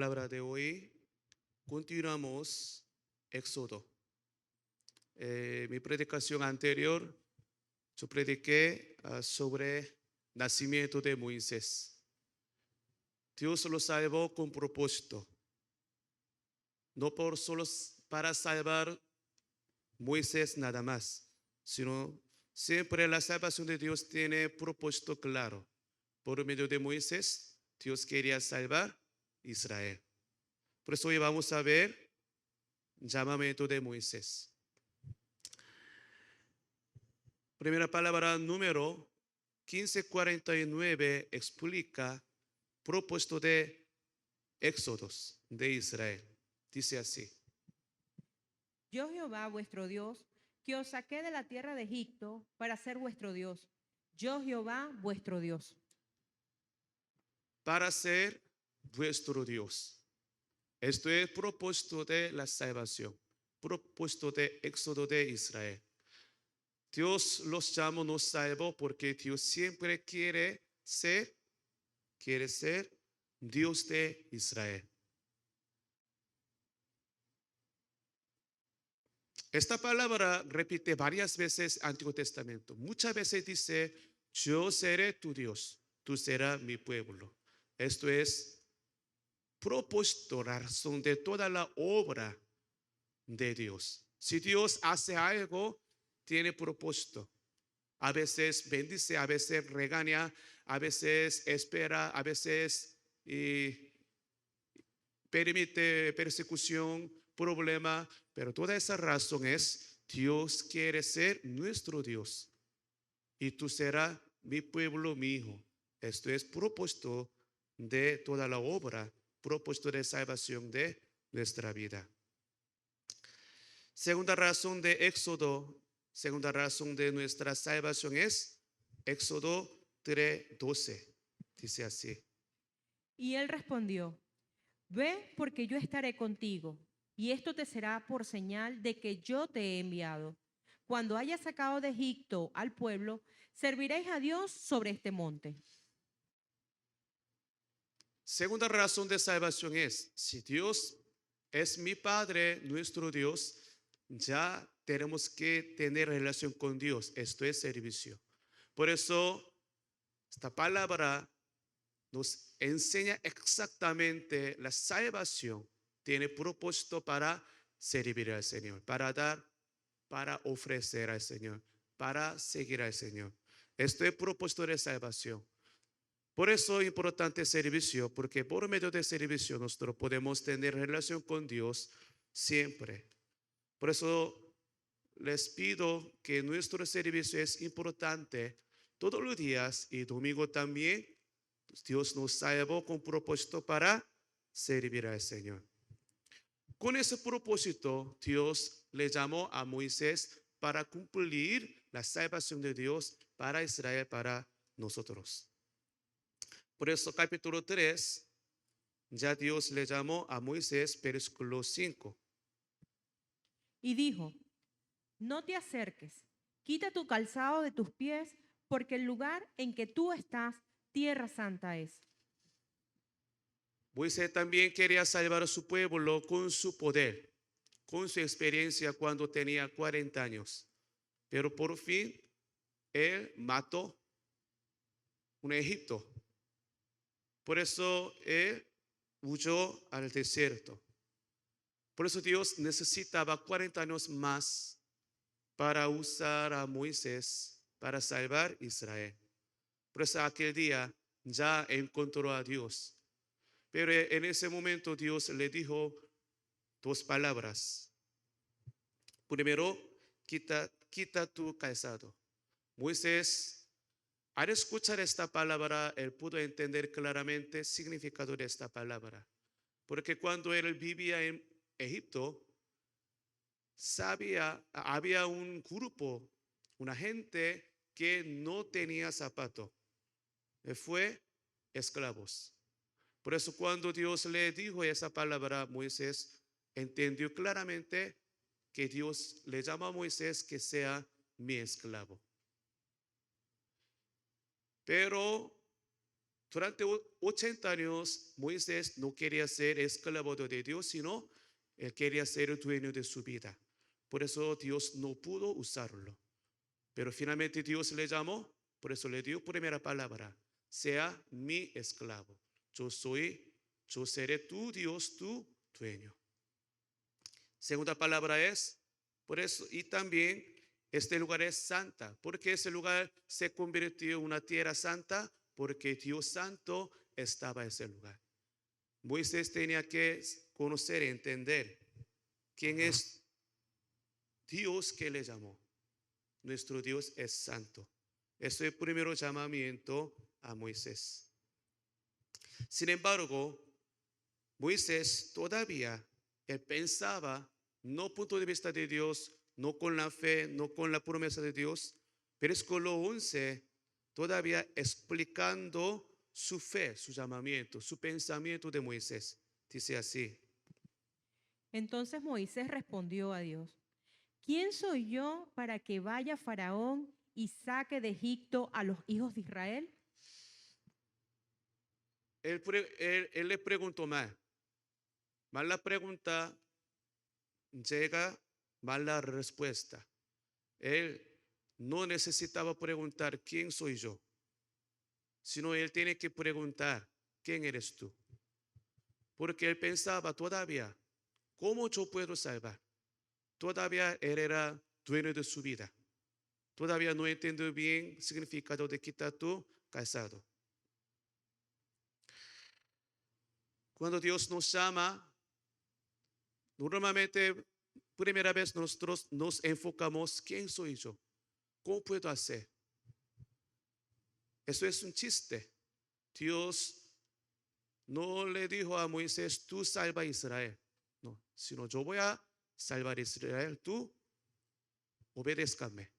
palabra de hoy, continuamos Éxodo. Mi predicación anterior, yo prediqué sobre nacimiento de Moisés. Dios lo salvó con propósito, no por solo para salvar Moisés nada más, sino siempre la salvación de Dios tiene propósito claro. Por medio de Moisés, Dios quería salvar a Israel. Por eso hoy vamos a ver llamamiento de Moisés. Primera palabra, número 1549, explica propósito de Éxodos de Israel. Dice así: Yo Jehová vuestro Dios, que os saqué de la tierra de Egipto para ser vuestro Dios. Yo Jehová vuestro Dios. para ser vuestro Dios. Esto es propósito de la salvación, propósito de Éxodo de Israel. Dios los llamó, nos salvó porque Dios siempre quiere ser Dios de Israel. Esta palabra repite varias veces Antiguo Testamento. Muchas veces dice, yo seré tu Dios, tú serás mi pueblo. Esto es propósito, razón de toda la obra de Dios. Si Dios hace algo, tiene propósito. A veces bendice, a veces regaña, a veces espera, a veces permite persecución, problema, pero toda esa razón es Dios quiere ser nuestro Dios y tú serás mi pueblo, mi hijo. Esto es propósito de toda la obra, propósito de salvación de nuestra vida. Segunda razón de Éxodo, segunda razón de nuestra salvación es Éxodo 3:12. Dice así: Y él respondió, ve porque yo estaré contigo, y esto te será por señal de que yo te he enviado. Cuando hayas sacado de Egipto al pueblo, serviréis a Dios sobre este monte. segunda razón de salvación es, si Dios es mi Padre, nuestro Dios, ya tenemos que tener relación con Dios. Esto es servicio. Por eso, esta palabra nos enseña exactamente la salvación. Tiene propósito para servir al Señor, para dar, para ofrecer al Señor, para seguir al Señor. Esto es propósito de salvación. Por eso es importante el servicio, porque por medio del servicio nosotros podemos tener relación con Dios siempre. Por eso les pido que nuestro servicio es importante todos los días y domingo también. Dios nos salvó con propósito para servir al Señor. Con ese propósito, Dios le llamó a Moisés para cumplir la salvación de Dios para Israel, para nosotros. Por eso, capítulo 3, ya Dios le llamó a Moisés, versículo 5. Y dijo, no te acerques, quita tu calzado de tus pies, porque el lugar en que tú estás, tierra santa es. Moisés también quería salvar a su pueblo con su poder, con su experiencia cuando tenía 40 años. Pero por fin, él mató un Egipto. Por eso él huyó al desierto. Por eso Dios necesitaba 40 años más para usar a Moisés para salvar a Israel. Por eso aquel día ya encontró a Dios. Pero en ese momento Dios le dijo dos palabras. Primero, quita tu calzado. Moisés, al escuchar esta palabra, él pudo entender claramente el significado de esta palabra. Porque cuando él vivía en Egipto, había un grupo, una gente que no tenía zapato. Fue esclavos. Por eso cuando Dios le dijo esa palabra, Moisés entendió claramente que Dios le llama a Moisés que sea mi esclavo. Pero Durante 80 años, Moisés no quería ser esclavo de Dios, sino él quería ser el dueño de su vida. Por eso Dios no pudo usarlo. Pero finalmente Dios le llamó, por eso le dio primera palabra, sea mi esclavo. Yo seré tu Dios, tu dueño. Segunda palabra es, por eso, y también este lugar es santa. Porque ese lugar se convirtió en una tierra santa, porque Dios santo estaba en ese lugar. Moisés tenía que conocer y entender quién es Dios que le llamó. Nuestro Dios es santo. Eso es el primer llamamiento a Moisés. Sin embargo, Moisés todavía, él pensaba, no punto de vista de Dios, no con la fe, no con la promesa de Dios. Versículo 11, todavía explicando su fe, su llamamiento, su pensamiento de Moisés. Dice así. Entonces Moisés respondió a Dios: ¿Quién soy yo para que vaya Faraón y saque de Egipto a los hijos de Israel? Él le preguntó más la pregunta llega, más la respuesta. Él no necesitaba preguntar quién soy yo, sino él tiene que preguntar quién eres tú. Porque él pensaba todavía, ¿cómo yo puedo salvar? Todavía él era dueño de su vida. Todavía no entiendo bien el significado de quitar tu calzado. Cuando Dios nos llama, normalmente, primera vez nosotros nos enfocamos, ¿quién soy yo? ¿Cómo puedo hacer? Eso es un chiste. Dios no le dijo a Moisés, tú salva a Israel. No, sino yo voy a salvar a Israel, tú obedézcame.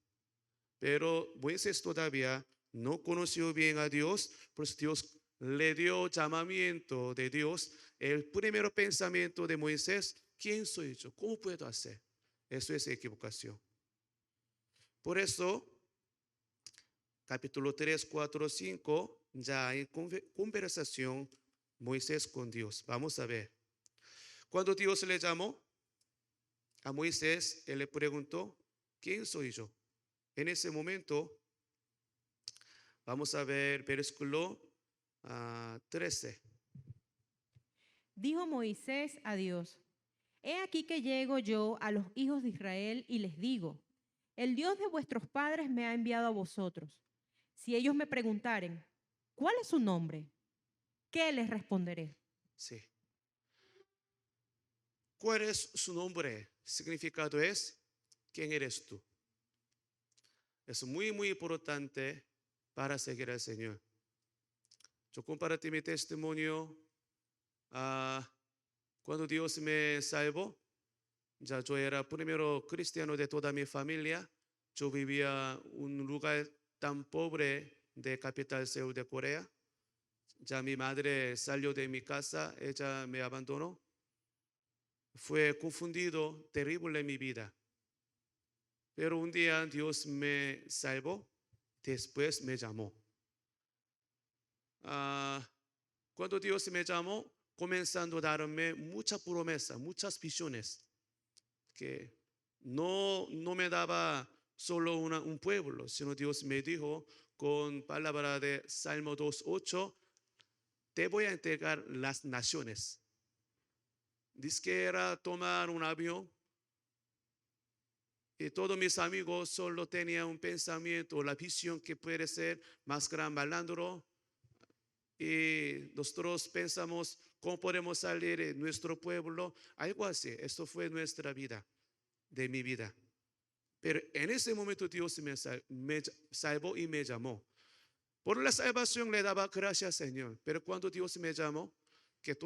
Pero Moisés todavía no conoció bien a Dios, pues Dios le dio llamamiento de Dios. El primer pensamiento de Moisés, ¿quién soy yo? ¿Cómo puedo hacer? Eso es equivocación. Por eso, capítulo 3, 4, 5, ya hay conversación Moisés con Dios. Vamos a ver. Cuando Dios le llamó a Moisés, él le preguntó, ¿quién soy yo? En ese momento, vamos a ver versículo 13. Dijo Moisés a Dios: He aquí que llego yo a los hijos de Israel y les digo: El Dios de vuestros padres me ha enviado a vosotros. Si ellos me preguntaren: ¿cuál es su nombre? ¿Qué les responderé? Sí. ¿Cuál es su nombre? Significado es, ¿quién eres tú? Es muy, muy importante para seguir al Señor. Yo compartí mi testimonio cuando Dios me salvó. Ya yo era primero cristiano de toda mi familia. Yo vivía en un lugar tan pobre de capital Seúl de Corea. Ya mi madre salió de mi casa, ella me abandonó. Fue confundido, terrible en mi vida. Pero un día Dios me salvó, después me llamó. Cuando Dios me llamó, comenzando a darme mucha promesa, muchas visiones, que no me daba solo un pueblo, sino Dios me dijo con palabra de Salmo 2:8, te voy a entregar las naciones. Dice que era tomar un avión y todos mis amigos solo tenían un pensamiento, la visión que puede ser más gran malandro. Y nosotros pensamos cómo podemos salir de nuestro pueblo, algo así. Esto fue nuestra vida, de mi vida. Pero en ese momento Dios me salvó y me llamó. Por la salvación le daba gracias, Señor. Pero cuando Dios me llamó, que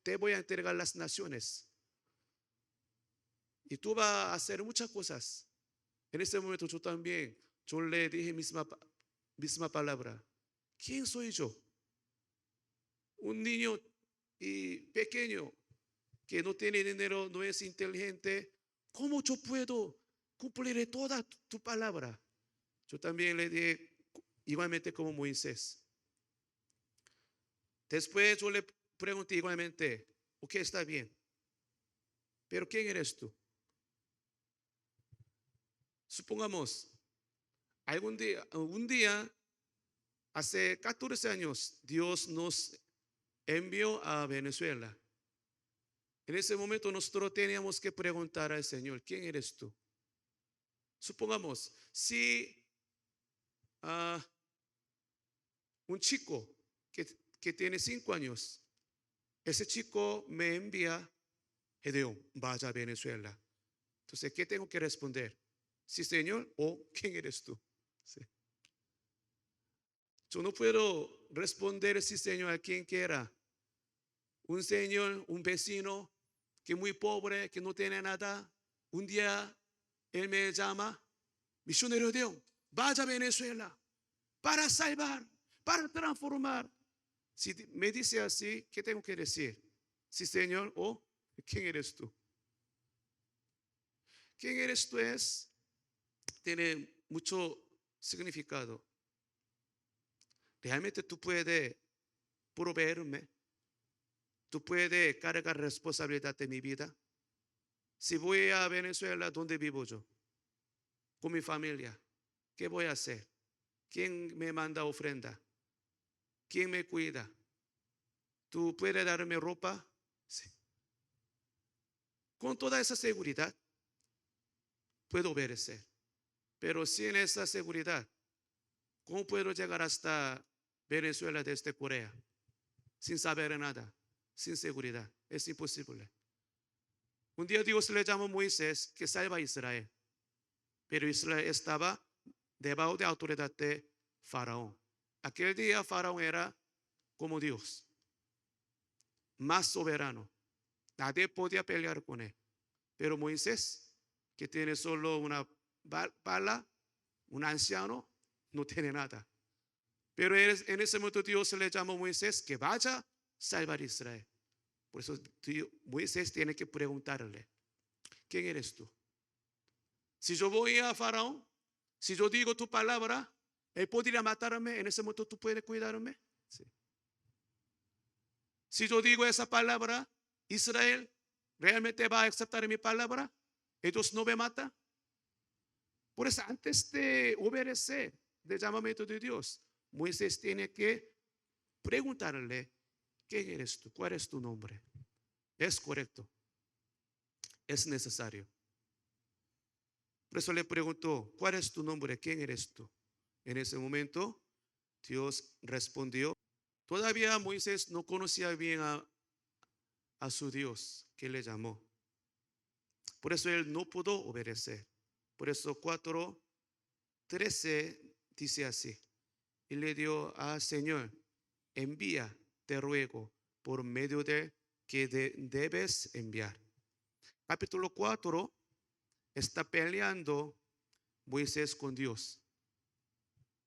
te voy a entregar las naciones. Y tú vas a hacer muchas cosas. En ese momento yo le dije misma palabra. ¿Quién soy yo? Un niño y pequeño que no tiene dinero, no es inteligente. ¿Cómo yo puedo cumplir toda tu palabra? Yo también le dije igualmente como Moisés. Después yo le pregunté igualmente, ok, está bien, pero ¿quién eres tú? Supongamos, un día, hace 14 años, Dios nos envió a Venezuela. En ese momento nosotros teníamos que preguntar al Señor, ¿quién eres tú? Supongamos, si ah, un chico que tiene 5 años, ese chico me envía, Gedeón, vaya a Venezuela. Entonces, ¿qué tengo que responder? Sí, Señor, o ¿quién eres tú? Sí. Yo no puedo responder sí, Señor, a quien quiera. Un señor, un vecino que es muy pobre, que no tiene nada. Un día él me llama, misionero Dios, vaya a Venezuela para salvar, para transformar. Si me dice así, ¿qué tengo que decir? Sí, Señor, o ¿quién eres tú? ¿Quién eres tú? Tiene mucho significado. Realmente tú puedes proveerme, tú puedes cargar responsabilidad de mi vida. Si voy a Venezuela, ¿dónde vivo yo? Con mi familia. ¿Qué voy a hacer? ¿Quién me manda ofrenda? ¿Quién me cuida? ¿Tú puedes darme ropa? Sí. Con toda esa seguridad puedo obedecer. Pero sin esa seguridad, ¿cómo puedo llegar hasta Venezuela desde Corea? Sin saber nada, sin seguridad. Es imposible. Un día Dios le llamó a Moisés que salva a Israel. Pero Israel estaba debajo de autoridad de Faraón. Aquel día Faraón era como Dios, más soberano. Nadie podía pelear con él. Pero Moisés, que tiene solo una bala, un anciano, no tiene nada. Pero en ese momento Dios le llamó a Moisés que vaya a salvar a Israel. Por eso Moisés tiene que preguntarle, ¿quién eres tú? Si yo voy a Faraón, si yo digo tu palabra, él podría matarme, en ese momento tú puedes cuidarme. Sí. Si yo digo esa palabra, Israel realmente va a aceptar mi palabra, ellos no me matan. Por eso antes de obedecer el llamamiento de Dios, Moisés tiene que preguntarle, ¿quién eres tú? ¿Cuál es tu nombre? Es correcto, es necesario. Por eso le preguntó, ¿cuál es tu nombre? ¿Quién eres tú? En ese momento, Dios respondió. Todavía Moisés no conocía bien a su Dios que le llamó. Por eso él no pudo obedecer. Por eso 4:13 dice así. Y le dio a Señor, envía, te ruego, por medio de que debes enviar. Capítulo 4 está peleando Moisés con Dios.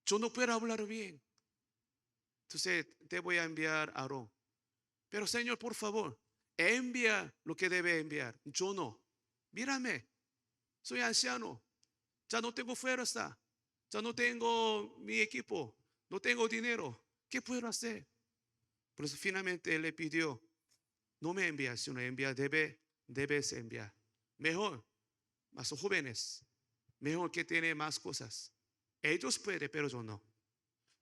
Yo no puedo hablar bien. Entonces te voy a enviar a Aarón. Pero Señor, por favor, envía lo que debe enviar. Yo no. Mírame, soy anciano. Ya no tengo fuerza. Ya no tengo mi equipo. No tengo dinero. ¿Qué puedo hacer? Por eso finalmente él le pidió, no me envías, sino debes enviar. Mejor, más jóvenes. Mejor que tiene más cosas. Ellos pueden, pero yo no.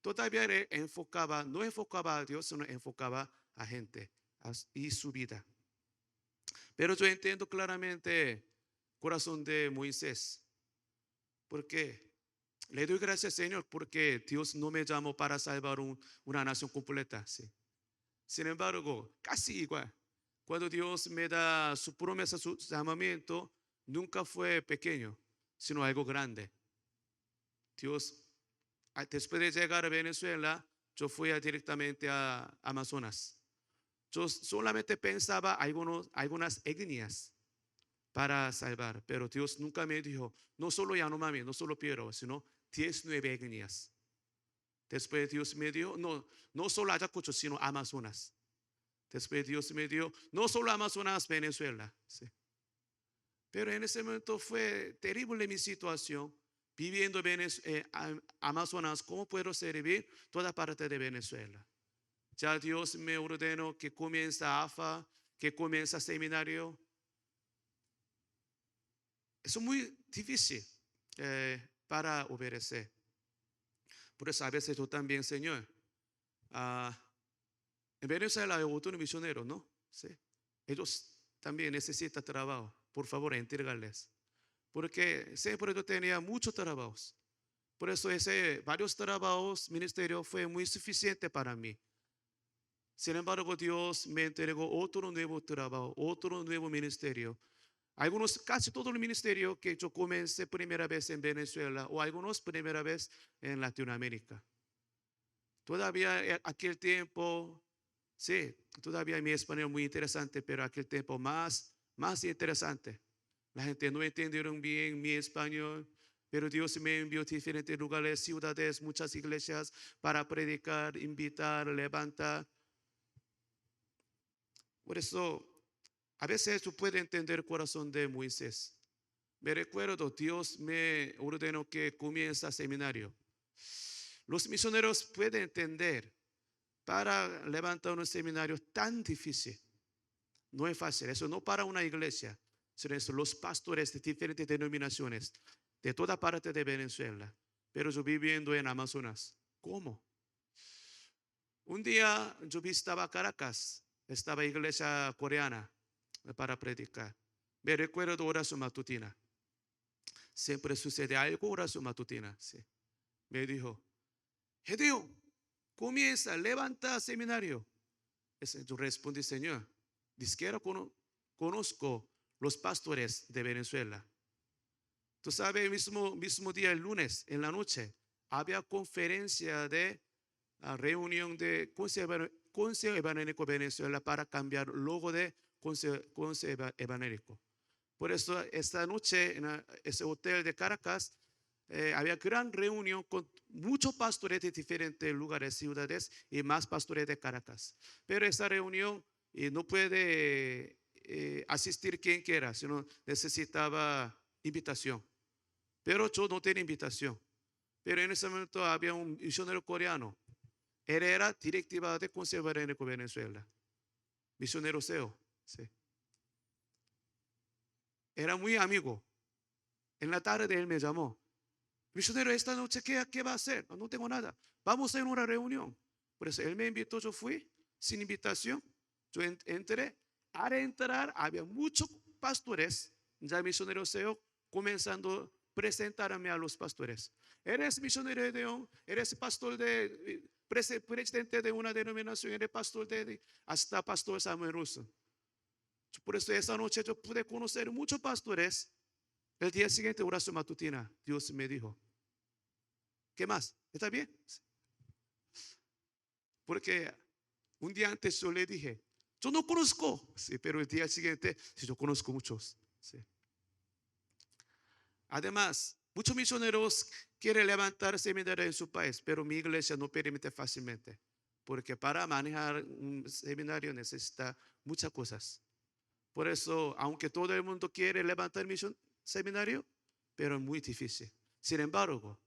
Todavía no enfocaba a Dios, sino enfocaba a gente y su vida. Pero yo entiendo claramente el corazón de Moisés. Porque le doy gracias, Señor, porque Dios no me llamó para salvar una nación completa. ¿Sí? Sin embargo, casi igual. Cuando Dios me da su promesa, su llamamiento, nunca fue pequeño, sino algo grande. Dios, después de llegar a Venezuela, yo fui directamente a Amazonas. Yo solamente pensaba algunas etnias para salvar, pero Dios nunca me dijo, no solo Yanomami, no solo Piero, sino 19 etnias. Después Dios me dio, no solo Ayacucho, sino Amazonas. Después Dios me dio, no solo Amazonas, Venezuela. ¿Sí? Pero en ese momento fue terrible mi situación, viviendo en Amazonas. ¿Cómo puedo servir toda parte de Venezuela? ya Dios me ordenó que comienza AFA, que comienza seminario. Eso es muy difícil para obedecer. Por eso a veces yo también, Señor, ah, en Venezuela hay otros misioneros, ¿no? Sí. Ellos también necesitan trabajo. Por favor, entregales. Porque siempre yo tenía muchos trabajos. Por eso varios trabajos, ministerio fue muy suficiente para mí. Sin embargo, Dios me entregó otro nuevo trabajo, otro nuevo ministerio. Algunos, casi todo el ministerio que yo comencé primera vez en Venezuela o algunos primera vez en Latinoamérica. Todavía aquel tiempo, sí, todavía mi español muy interesante, pero aquel tiempo más interesante. La gente no entendieron bien mi español, pero Dios me envió a diferentes lugares, ciudades, muchas iglesias para predicar, invitar, levantar. Por eso, a veces tú puedes entender el corazón de Moisés. Me recuerdo, Dios me ordenó que comienza seminario. Los misioneros pueden entender para levantar un seminario tan difícil. No es fácil, eso no para una iglesia, sino eso, los pastores de diferentes denominaciones de toda parte de Venezuela. Pero yo viviendo en Amazonas. ¿Cómo? Un día yo visitaba Caracas, estaba iglesia coreana para predicar. Me recuerdo oración matutina. Siempre sucede algo oración matutina. Sí. Me dijo, Gedeón, comienza, levanta seminario. Yo respondí, Señor, ni siquiera conozco los pastores de Venezuela. Tú sabes, mismo día, el lunes, en la noche, había conferencia de reunión de Consejo Evangélico Venezuela para cambiar el logo de Consejo Evangélico. Por eso, esta noche, en ese hotel de Caracas, había gran reunión con muchos pastores de diferentes lugares, ciudades y más pastores de Caracas. Pero esa reunión no puede asistir quien quiera, sino necesitaba invitación. Pero yo no tenía invitación. Pero en ese momento había un misionero coreano. Él era directiva de Consejo Evangélico Venezuela. Misionero CEO. Sí. Era muy amigo. En la tarde él me llamó. Misionero, esta noche, ¿qué va a hacer? No tengo nada. Vamos a ir a una reunión. Por eso él me invitó, yo fui sin invitación. Yo entré. Al entrar había muchos pastores, ya misionero CEO, comenzando a presentarme a los pastores. Eres misionero de León, eres pastor presidente de una denominación, eres pastor hasta pastor Samuel Russo. Por eso esa noche yo pude conocer muchos pastores. El día siguiente, oración matutina, Dios me dijo, ¿qué más? ¿Está bien? Porque un día antes yo le dije, yo no conozco, sí, pero el día siguiente, sí, yo conozco muchos. Sí. Además, muchos misioneros quieren levantar seminario en su país, pero mi iglesia no permite fácilmente, porque para manejar un seminario necesita muchas cosas. Por eso, aunque todo el mundo quiere levantar seminario, pero es muy difícil. Sin embargo,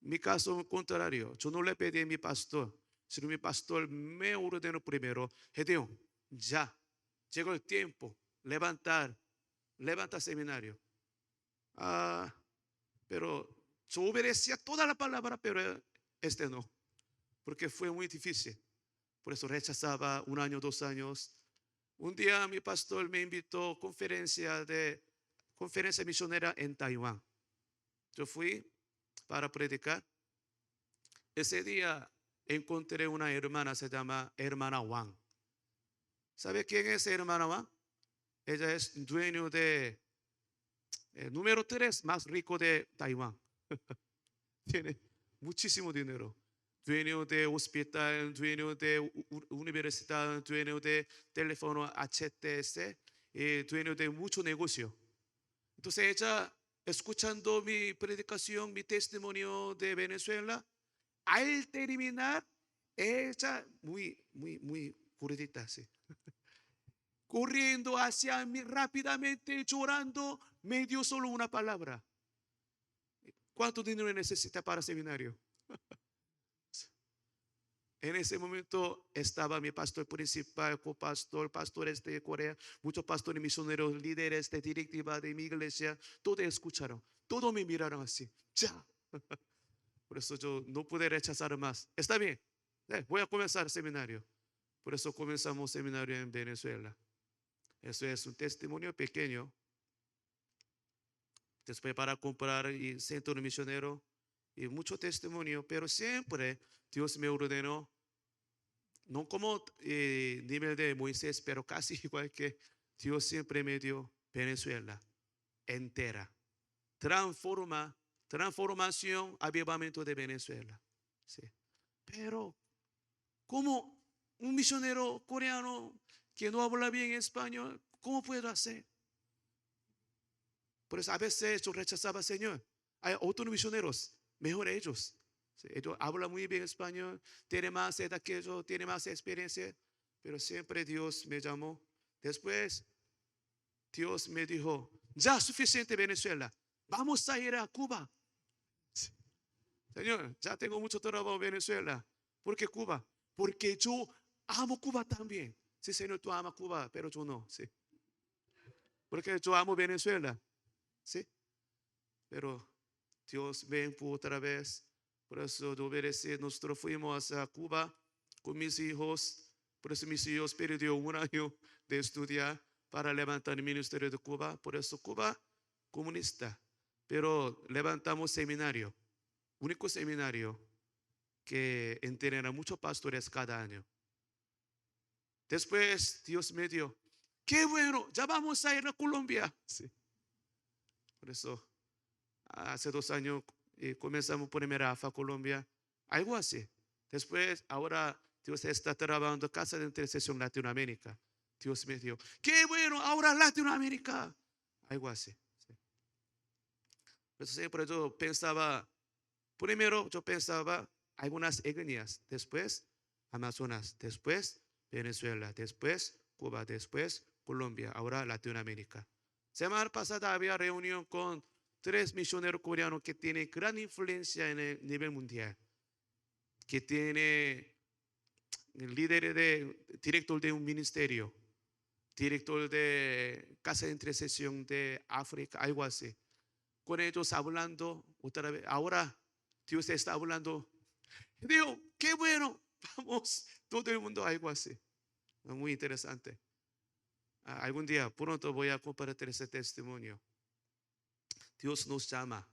mi caso contrario, yo no le pedí a mi pastor, sino mi pastor me ordenó primero, Gedeón, ya llegó el tiempo, levanta seminario. Pero yo obedecía toda la palabra, pero no, porque fue muy difícil. Por eso rechazaba 1 año, 2 años. Un día mi pastor me invitó a conferencia misionera en Taiwán. Yo fui para predicar. Ese día encontré una hermana, se llama hermana Wang. ¿Sabe quién es hermana Wang? Ella es dueño de número 3 más rico de Taiwán. Tiene muchísimo dinero. Dueño de hospital, dueño de universidad, dueño de teléfono HTC, dueño de mucho negocio. Entonces ella, escuchando mi predicación, mi testimonio de Venezuela, al terminar, ella muy gordita, sí, corriendo hacia mí rápidamente, llorando, me dio solo una palabra. ¿Cuánto dinero necesita para seminario? En ese momento estaba mi pastor principal, copastor, pastores de Corea, muchos pastores misioneros, líderes de directiva de mi iglesia, todos escucharon, todos me miraron así. Ya. Por eso yo no pude rechazar más. Está bien, voy a comenzar el seminario. Por eso comenzamos seminario en Venezuela. Eso es un testimonio pequeño. Después para comprar el centro misionero y mucho testimonio, pero siempre Dios me ordenó, no como nivel de Moisés, pero casi igual que Dios siempre me dio Venezuela entera. Transformación, avivamiento de Venezuela. Sí. Pero como un misionero coreano que no habla bien español, ¿cómo puedo hacer? Por eso a veces yo rechazaba al Señor. Hay otros misioneros, mejor ellos. Sí, ellos hablan muy bien español, tienen más edad que yo, tienen más experiencia, pero siempre Dios me llamó. Después Dios me dijo, ya suficiente Venezuela, vamos a ir a Cuba. Señor, ya tengo mucho trabajo en Venezuela. ¿Por qué Cuba? Porque yo amo Cuba también. Sí, Señor, tú amas Cuba, pero yo no. Sí. Porque yo amo Venezuela. Sí. Pero Dios me empujó otra vez. Por eso yo obedecí. Nosotros fuimos a Cuba con mis hijos. Por eso mis hijos perdieron un año de estudiar para levantar el ministerio de Cuba. Por eso Cuba comunista. Pero levantamos seminario. Único seminario que entrena a muchos pastores cada año. Después Dios me dio, qué bueno, ya vamos a ir a Colombia. Sí. Por eso, hace 2 años comenzamos por Merafa, Colombia, algo así. Después, ahora Dios está trabajando Casa de Intercesión Latinoamérica. Dios me dio, qué bueno, ahora Latinoamérica. Algo así. Sí. Por eso siempre yo pensaba, primero yo pensaba algunas etnias, después Amazonas, después Venezuela, después Cuba, después Colombia, ahora Latinoamérica. Semana pasada había reunión con 3 misioneros coreanos que tienen gran influencia en el nivel mundial, que tiene el líder director de un ministerio, director de casa de intercesión de África, algo así. Con ellos hablando otra vez, ahora Dios está hablando. Dios, qué bueno, vamos, todo el mundo algo así. Muy interesante. Algún día pronto voy a compartir ese testimonio. Dios nos llama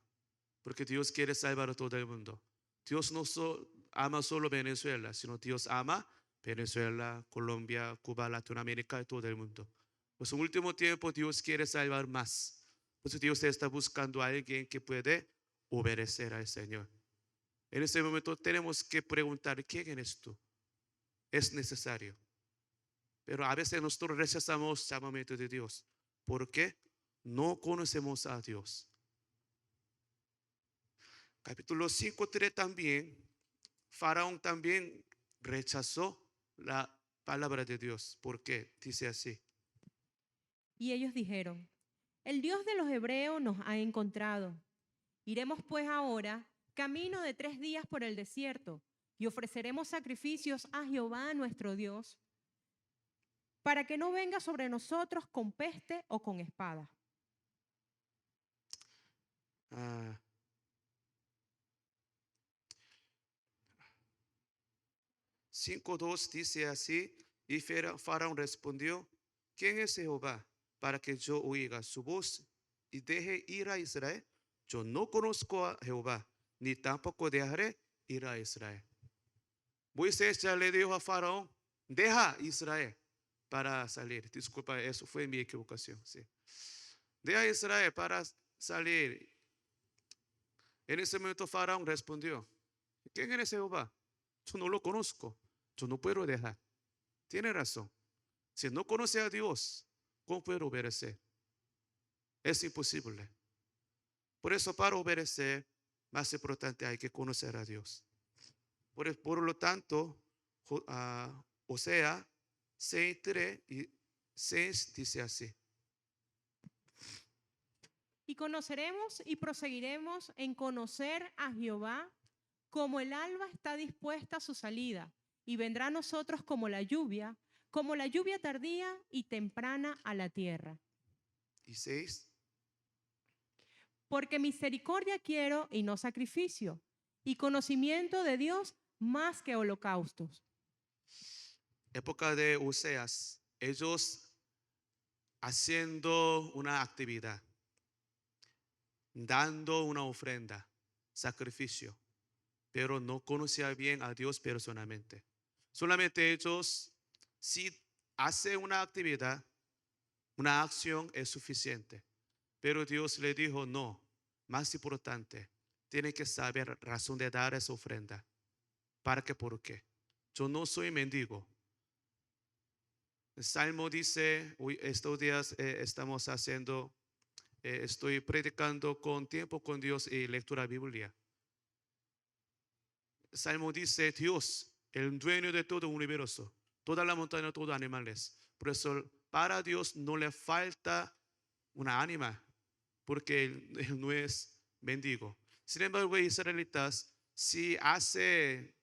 porque Dios quiere salvar a todo el mundo. Dios no ama solo Venezuela, sino Dios ama Venezuela, Colombia, Cuba, Latinoamérica y todo el mundo. Pues en último tiempo Dios quiere salvar más. Pues Dios está buscando a alguien que puede obedecer al Señor. En ese momento tenemos que preguntar, ¿quién eres tú? Es necesario. Pero a veces nosotros rechazamos el llamamiento de Dios. ¿Por qué? No conocemos a Dios. Capítulo 5:3 también, Faraón también rechazó la palabra de Dios. ¿Por qué? Dice así. Y ellos dijeron, el Dios de los hebreos nos ha encontrado. Iremos pues ahora camino de 3 días por el desierto y ofreceremos sacrificios a Jehová nuestro Dios, para que no venga sobre nosotros con peste o con espada. 5:2 dice así, y Faraón respondió, ¿quién es Jehová para que yo oiga su voz y deje ir a Israel? Yo no conozco a Jehová, ni tampoco dejaré ir a Israel. Moisés ya le dijo a Faraón, deja a Israel para salir. Disculpa, eso fue mi equivocación. Sí. Deja a Israel para salir. En ese momento Faraón respondió, ¿quién es Jehová? Yo no lo conozco, yo no puedo dejar. Tiene razón. Si no conoce a Dios, ¿cómo puedo obedecer? Es imposible. Por eso para obedecer, más importante hay que conocer a Dios. Por lo tanto, Osea 6:3 y 6 dice así. Y conoceremos y proseguiremos en conocer a Jehová como el alba está dispuesta a su salida y vendrá a nosotros como la lluvia tardía y temprana a la tierra. Y 6. Porque misericordia quiero y no sacrificio, y conocimiento de Dios más que holocaustos. Época de Oseas, ellos haciendo una actividad, dando una ofrenda, sacrificio, pero no conocía bien a Dios personalmente. Solamente ellos, si hace una actividad, una acción es suficiente. Pero Dios le dijo, no, más importante, tiene que saber razón de dar esa ofrenda. ¿Para qué? ¿Por qué? Yo no soy mendigo. El Salmo dice, hoy, estos días estamos haciendo, estoy predicando con tiempo con Dios y lectura Biblia. El Salmo dice, Dios, el dueño de todo el universo, toda la montaña, todos los animales. Por eso, para Dios no le falta una ánima, porque él no es mendigo. Sin embargo, israelitas, si hace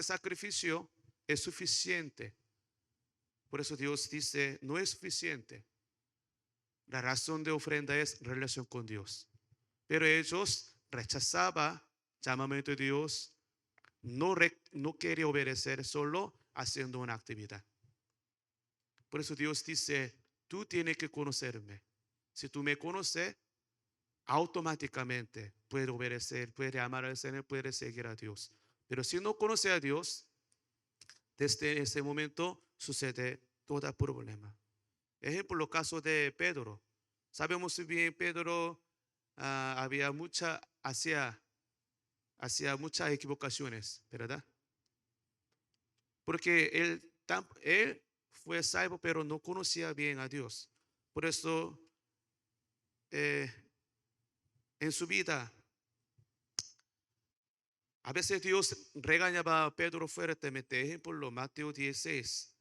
sacrificio, es suficiente. Por eso Dios dice, no es suficiente. La razón de ofrenda es relación con Dios. Pero ellos rechazaban llamamiento de Dios, no quería obedecer, solo haciendo una actividad. Por eso Dios dice, tú tienes que conocerme. Si tú me conoces, automáticamente puede obedecer, puede amar al Señor, puede seguir a Dios. Pero si no conoce a Dios, desde ese momento sucede todo problema. Ejemplo, el caso de Pedro. Sabemos bien, Pedro hacía muchas equivocaciones, ¿verdad? Porque él fue salvo, pero no conocía bien a Dios. Por eso, en su vida, a veces Dios regañaba a Pedro fuertemente. Ejemplo, Mateo 16,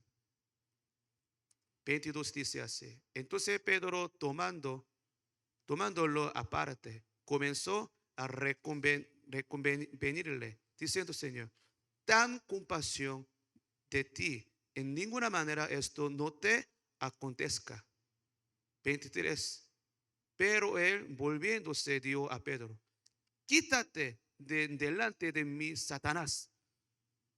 22 dice así. Entonces Pedro, tomándolo aparte, comenzó a reconvenirle, diciendo, Señor, tan compasión de ti, en ninguna manera esto no te acontezca. 23. Pero él, volviéndose, dijo a Pedro, quítate delante de mí, Satanás.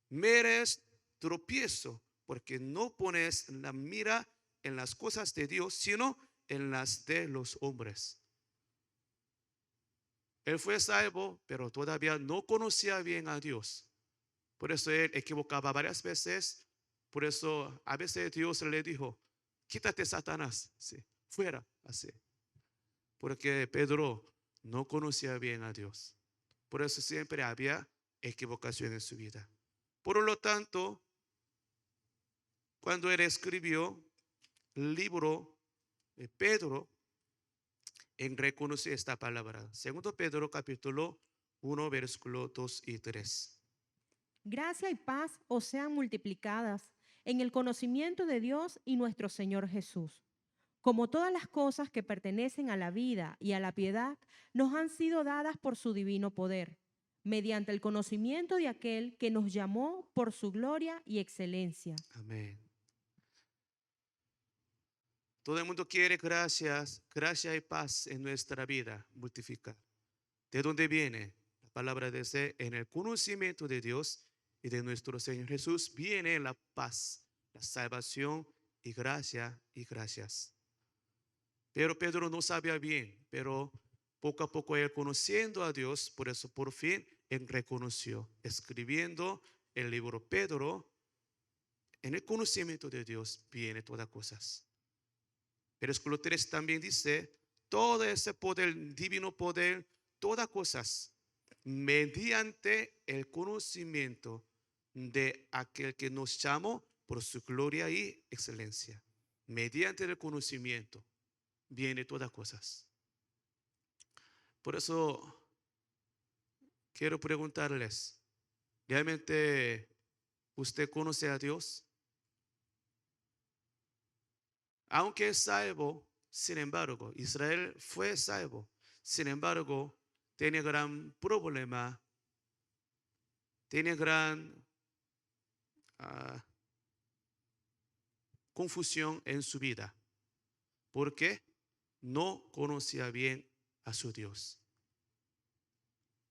Me eres tropiezo, porque no pones la mira en las cosas de Dios, sino en las de los hombres. Él fue salvo, pero todavía no conocía bien a Dios. Por eso él equivocaba varias veces. Por eso a veces Dios le dijo, quítate, Satanás, sí, fuera, así. Porque Pedro no conocía bien a Dios. Por eso siempre había equivocación en su vida. Por lo tanto, cuando él escribió el libro de Pedro, en reconocer esta palabra. Segundo Pedro capítulo 1, versículo 2 y 3. Gracia y paz os sean multiplicadas en el conocimiento de Dios y nuestro Señor Jesús. Como todas las cosas que pertenecen a la vida y a la piedad nos han sido dadas por su divino poder, mediante el conocimiento de aquel que nos llamó por su gloria y excelencia. Amén. Todo el mundo quiere gracia y paz en nuestra vida, multiplicar. ¿De dónde viene? La palabra dice, en el conocimiento de Dios y de nuestro Señor Jesús viene la paz, la salvación y gracia y gracias. Pero Pedro no sabía bien, pero poco a poco él conociendo a Dios, por eso por fin él reconoció, escribiendo el libro Pedro, en el conocimiento de Dios viene todas cosas. Versículo 3 también dice, todo ese poder, divino poder, todas cosas, mediante el conocimiento de aquel que nos llamó por su gloria y excelencia. Mediante el conocimiento viene todas cosas. Por eso quiero preguntarles, ¿realmente usted conoce a Dios? Aunque es salvo, sin embargo, Israel fue salvo. Sin embargo, tiene gran problema, tiene gran confusión en su vida, porque no conocía bien a su Dios.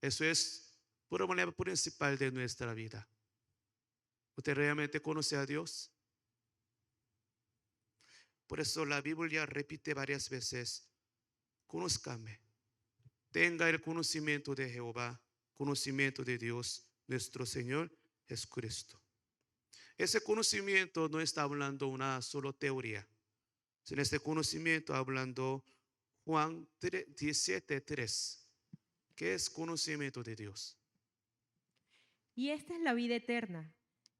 Eso es problema principal de nuestra vida. ¿Usted realmente conoce a Dios? Por eso la Biblia repite varias veces: conózcame, tenga el conocimiento de Jehová, conocimiento de Dios, nuestro Señor Jesucristo. Ese conocimiento no está hablando una sola teoría, sino este conocimiento hablando Juan 17:3, que es conocimiento de Dios. Y esta es la vida eterna,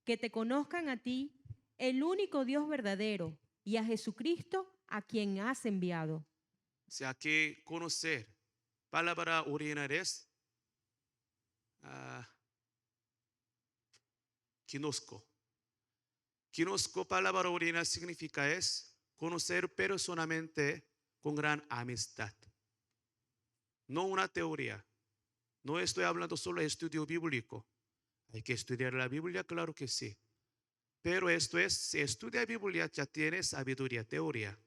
que te conozcan a ti, el único Dios verdadero, y a Jesucristo, a quien has enviado. O sea, que conocer, palabra original es Conozco. Conozco, palabra original significa es conocer personalmente con gran amistad. No una teoría. No estoy hablando solo de estudio bíblico. Hay que estudiar la Biblia, claro que sí. Pero esto es, si estudia Biblia ya tiene sabiduría, teoría.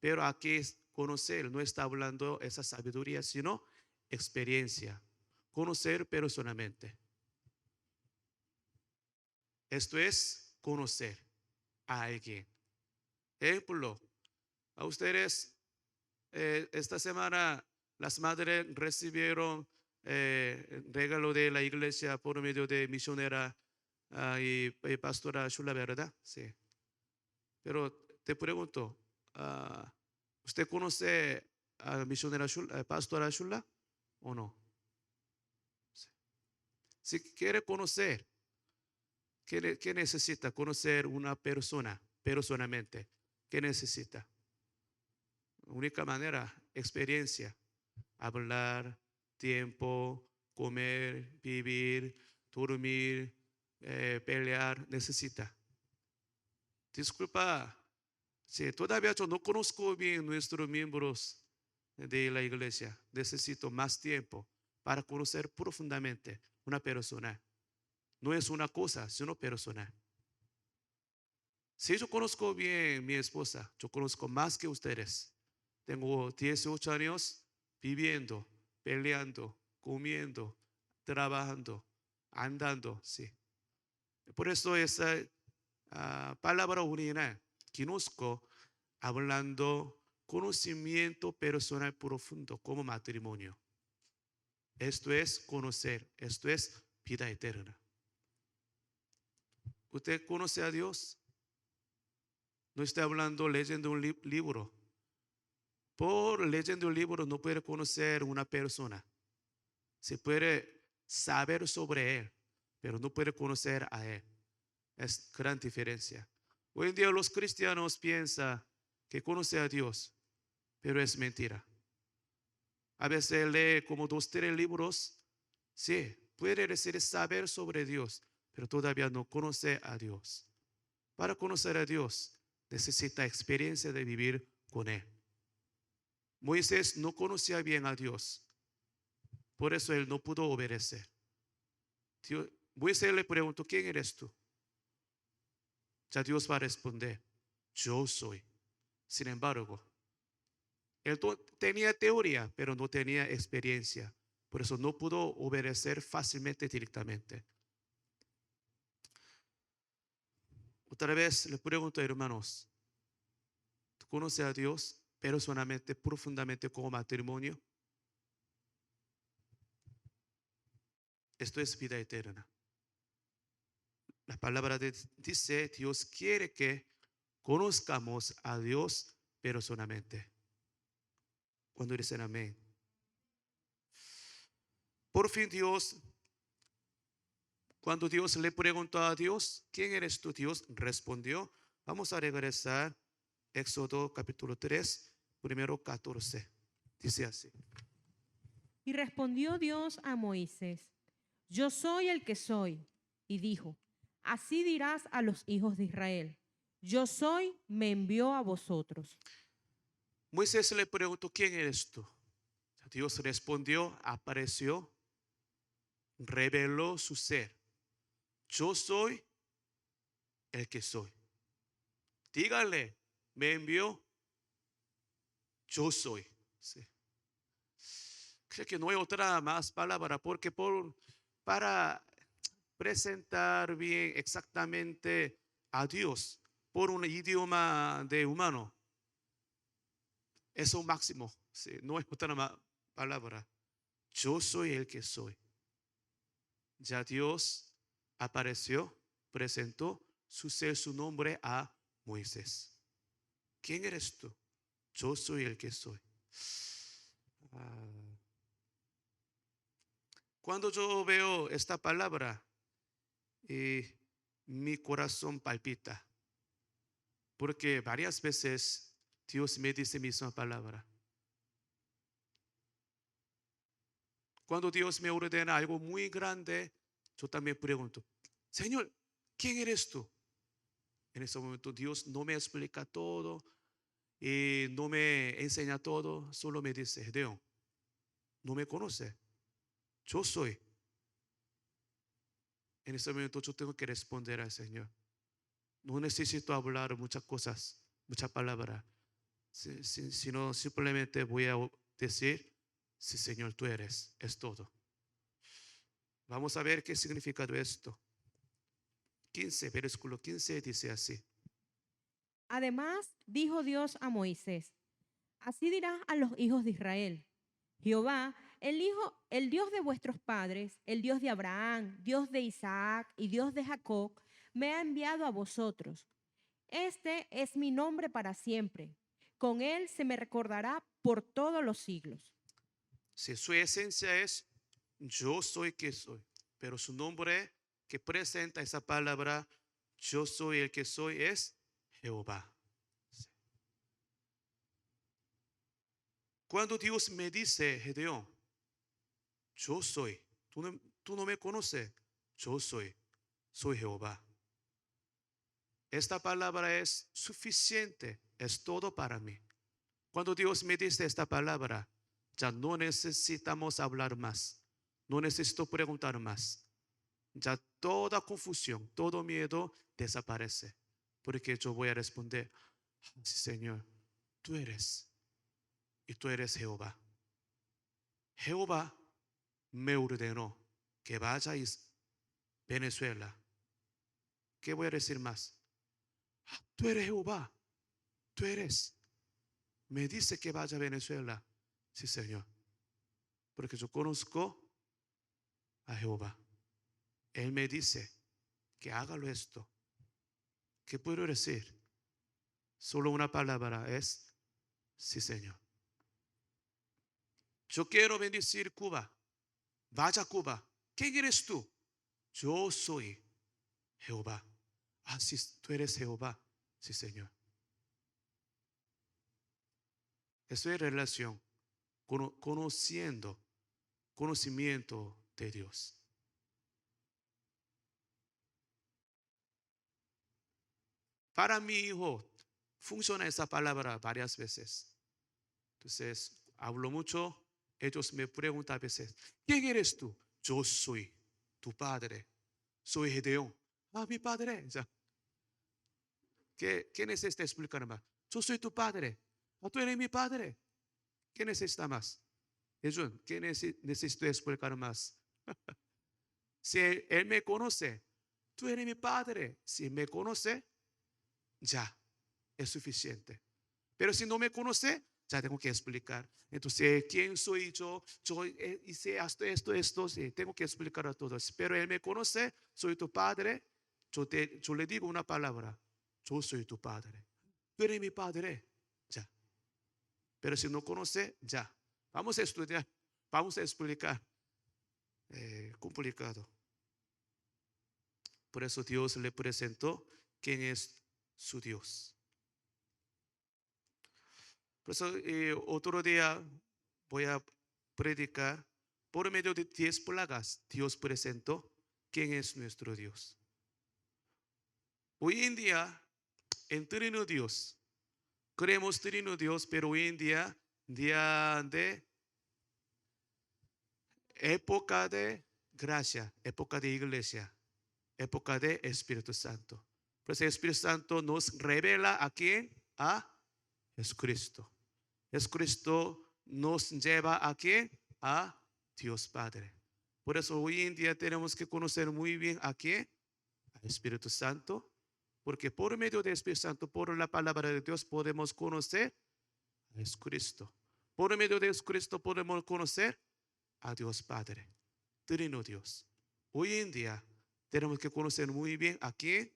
Pero aquí conocer no está hablando esa sabiduría, sino experiencia. Conocer personalmente. Esto es conocer a alguien. Ejemplo, a ustedes esta semana las madres recibieron regalo de la iglesia por medio de misionera y pastora Shula, ¿verdad? Sí. Pero te pregunto, ¿usted conoce a misionera Shula, pastora Shula o no? Sí. Si quiere conocer, ¿qué necesita? Conocer una persona personalmente. ¿Qué necesita? Única manera, experiencia, hablar, tiempo, comer, vivir, dormir, pelear, necesita. Disculpa, si todavía yo no conozco bien nuestros miembros de la iglesia, necesito más tiempo para conocer profundamente una persona. No es una cosa, sino persona. Si yo conozco bien mi esposa, yo conozco más que ustedes. Tengo 18 años viviendo, peleando, comiendo, trabajando, andando, sí. Por eso esa palabra original, conozco, hablando conocimiento personal profundo como matrimonio. Esto es conocer, esto es vida eterna. ¿Usted conoce a Dios? No estoy hablando leyendo un libro. Por leyendo un libro no puede conocer una persona. Se puede saber sobre él, pero no puede conocer a él. Es gran diferencia. Hoy en día los cristianos piensan que conoce a Dios, pero es mentira. A veces lee como 2, 3 libros. Sí, puede decir saber sobre Dios, pero todavía no conoce a Dios. Para conocer a Dios necesita experiencia de vivir con Él. Moisés no conocía bien a Dios, por eso él no pudo obedecer. Moisés le preguntó: ¿quién eres tú? Ya Dios va a responder: yo soy. Sin embargo, él tenía teoría, pero no tenía experiencia. Por eso no pudo obedecer fácilmente, directamente. Otra vez le pregunto, hermanos, ¿tú conoces a Dios personalmente, profundamente como matrimonio? Esto es vida eterna. La palabra dice: Dios quiere que conozcamos a Dios personalmente. Cuando dicen amén. Por fin Dios, cuando Dios le preguntó a Dios: ¿quién eres tú? Dios respondió. Vamos a regresar Éxodo capítulo 3, primero 14. Dice así. Y respondió Dios a Moisés: yo soy el que soy. Y dijo: así dirás a los hijos de Israel: yo soy, me envió a vosotros. Moisés le preguntó: ¿quién eres tú? Dios respondió, apareció, reveló su ser. Yo soy, el que soy. Dígale, me envió, yo soy. Sí. Creo que no hay otra más palabra porque para presentar bien exactamente a Dios por un idioma de humano es un máximo. Sí, no hay otra palabra. Yo soy el que soy. Ya Dios apareció, presentó su ser, su nombre a Moisés. ¿Quién eres tú? Yo soy el que soy. Ah, Cuando yo veo esta palabra, mi corazón palpita, porque varias veces Dios me dice misma palabra. Cuando Dios me ordena algo muy grande, yo también pregunto, Señor, ¿quién eres tú? En ese momento Dios no me explica todo y no me enseña todo, solo me dice, Gedeón, no me conoce, yo soy. En ese momento yo tengo que responder al Señor. No necesito hablar muchas cosas, muchas palabras, sino simplemente voy a decir, sí, Señor, tú eres, es todo. Vamos a ver qué significa esto. 15, versículo 15 dice así. Además, dijo Dios a Moisés, así dirás a los hijos de Israel, Jehová, el Dios de vuestros padres, el Dios de Abraham, Dios de Isaac y Dios de Jacob, me ha enviado a vosotros. Este es mi nombre para siempre. Con él se me recordará por todos los siglos. Si su esencia es yo soy que soy, pero su nombre que presenta esa palabra yo soy el que soy es Jehová. Cuando Dios me dice, Gedeón, yo soy, tú no me conoces, yo soy Jehová. Esta palabra es suficiente, es todo para mí. Cuando Dios me dice esta palabra, ya no necesitamos hablar más, no necesito preguntar más. Ya toda confusión, todo miedo desaparece, porque yo voy a responder, sí, Señor, tú eres, y tú eres Jehová. Jehová me ordenó que vaya a Venezuela. ¿Qué voy a decir más? Tú eres Jehová, tú eres. Me dice que vaya a Venezuela. Sí, Señor, porque yo conozco a Jehová. Él me dice que hágalo esto. ¿Qué puedo decir? Solo una palabra es sí, Señor. Yo quiero bendecir Cuba. Vaya a Cuba. ¿Quién eres tú? Yo soy Jehová. Ah, sí, tú eres Jehová. Sí, Señor. Eso es relación, conocimiento de Dios. Para mi hijo funciona esa palabra varias veces. Entonces, hablo mucho, ellos me preguntan a veces, ¿quién eres tú? Yo soy tu padre, soy Gedeón. Ah, mi padre. Ya. ¿Qué necesita explicar más? Yo soy tu padre. Ah, tú eres mi padre. ¿Qué necesita más? Jesús, ¿qué necesito explicar más? Si él me conoce, tú eres mi padre. Si me conoce, ya es suficiente. Pero si no me conoce, ya tengo que explicar. Entonces, ¿quién soy yo? Yo hice esto, sí, tengo que explicar a todos. Pero él me conoce, soy tu padre. Yo le digo una palabra, yo soy tu padre. Tú eres mi padre, ya. Pero si no conoce, ya. Vamos a estudiar, vamos a explicar. Complicado. Por eso Dios le presentó quién es su Dios. Por eso otro día voy a predicar por medio de 10 plagas. Dios presentó quién es nuestro Dios. Hoy en día, en Trino Dios, creemos Trino Dios, pero hoy en día de época de gracia, época de iglesia, época de Espíritu Santo. Por eso el Espíritu Santo nos revela a quién, a Jesucristo. Jesucristo nos lleva a quién, a Dios Padre. Por eso hoy en día tenemos que conocer muy bien a quién, al Espíritu Santo, porque por medio del Espíritu Santo, por la palabra de Dios, podemos conocer a Jesucristo. Por medio de Jesucristo podemos conocer a Dios Padre, Trino Dios. Hoy en día tenemos que conocer muy bien a quién,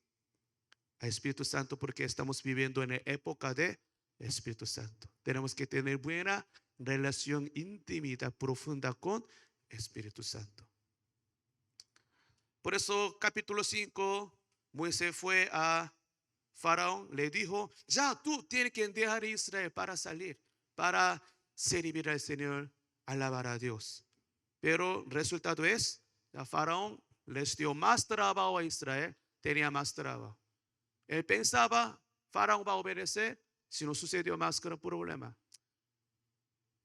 al Espíritu Santo, porque estamos viviendo en la época de Espíritu Santo. Tenemos que tener buena relación íntima, profunda con Espíritu Santo. Por eso capítulo 5, Moisés fue a Faraón, le dijo, ya tú tienes que dejar a Israel para salir, para servir al Señor, alabar a Dios. Pero el resultado es, a Faraón les dio más trabajo a Israel, tenía más trabajo. Él pensaba, Faraón va a obedecer, si no sucedió más que un problema.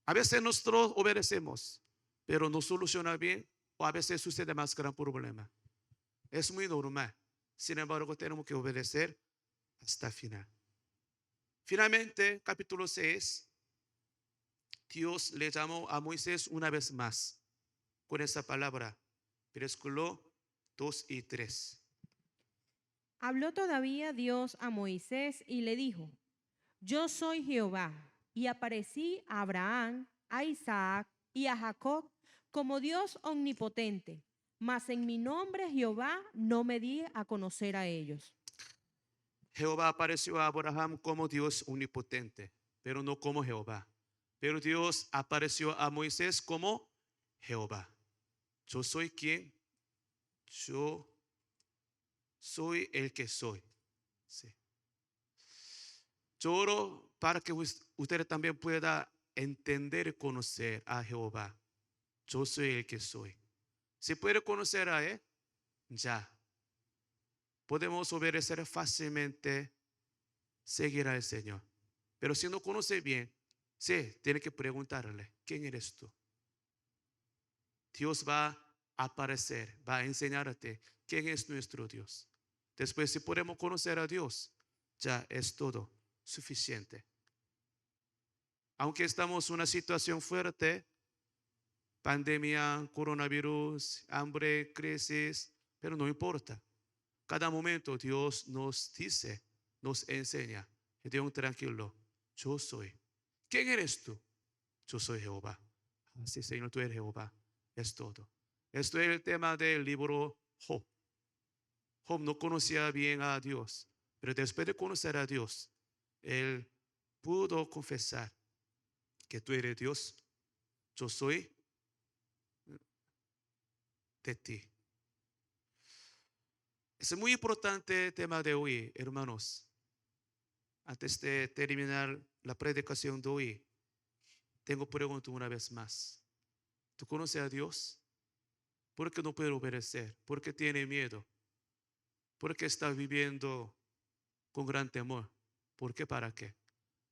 A veces nosotros obedecemos, pero no soluciona bien, o a veces sucede más gran problema. Es muy normal. Sin embargo, tenemos que obedecer hasta el final. Finalmente, capítulo 6, Dios le llamó a Moisés una vez más con esa palabra, versículo 2 y 3. Habló todavía Dios a Moisés y le dijo, yo soy Jehová, y aparecí a Abraham, a Isaac y a Jacob como Dios omnipotente, mas en mi nombre Jehová no me di a conocer a ellos. Jehová apareció a Abraham como Dios omnipotente, pero no como Jehová. Pero Dios apareció a Moisés como Jehová. Yo soy quien, yo soy el que soy. Sí. Yo oro para que usted también pueda entender y conocer a Jehová. Yo soy el que soy. Si puede conocer a Él, ya podemos obedecer fácilmente, seguir al Señor. Pero si no conoce bien, sí, tiene que preguntarle, ¿quién eres tú? Dios va a aparecer, va a enseñarte quién es nuestro Dios. Después, si podemos conocer a Dios, ya es todo suficiente. Aunque estamos en una situación fuerte, pandemia, coronavirus, hambre, crisis, pero no importa. Cada momento Dios nos dice, nos enseña, Dios tranquilo, yo soy. ¿Quién eres tú? Yo soy Jehová. Así, Señor, tú eres Jehová. Es todo. Esto es el tema del libro Job. Job no conocía bien a Dios, pero después de conocer a Dios, él pudo confesar que tú eres Dios, yo soy de ti. Es muy importante el tema de hoy, hermanos. Antes de terminar la predicación de hoy, tengo pregunta una vez más. ¿Tú conoces a Dios? ¿Por qué no puede obedecer? ¿Por qué tiene miedo? ¿Por qué está viviendo con gran temor? ¿Por qué? ¿Para qué?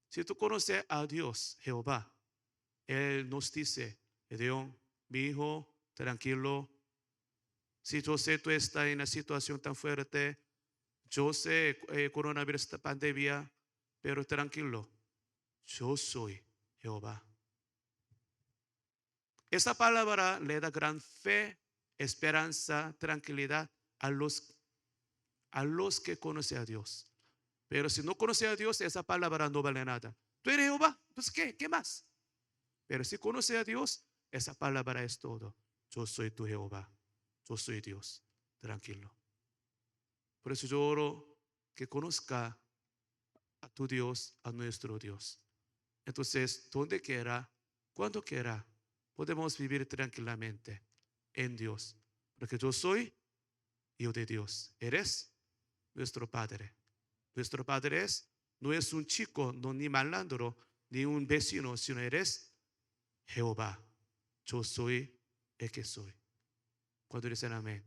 Si tú conoces a Dios, Jehová, Él nos dice, Gedeón, mi hijo, tranquilo. Si yo sé tú estás en una situación tan fuerte, yo sé coronavirus, esta pandemia, pero tranquilo, yo soy Jehová. Esa palabra le da gran fe, esperanza, tranquilidad a los que conocen a Dios. Pero si no conoce a Dios, esa palabra no vale nada. Tú eres Jehová, pues ¿qué más? Pero si conoce a Dios, esa palabra es todo. Yo soy tu Jehová, yo soy Dios, tranquilo. Por eso yo oro que conozca a tu Dios, a nuestro Dios. Entonces, donde quiera, cuando quiera, podemos vivir tranquilamente en Dios. Porque yo soy hijo de Dios. Eres nuestro Padre. Nuestro Padre no es un chico, no ni malandro, ni un vecino, sino eres Jehová. Yo soy el que soy. Cuando dicen amén.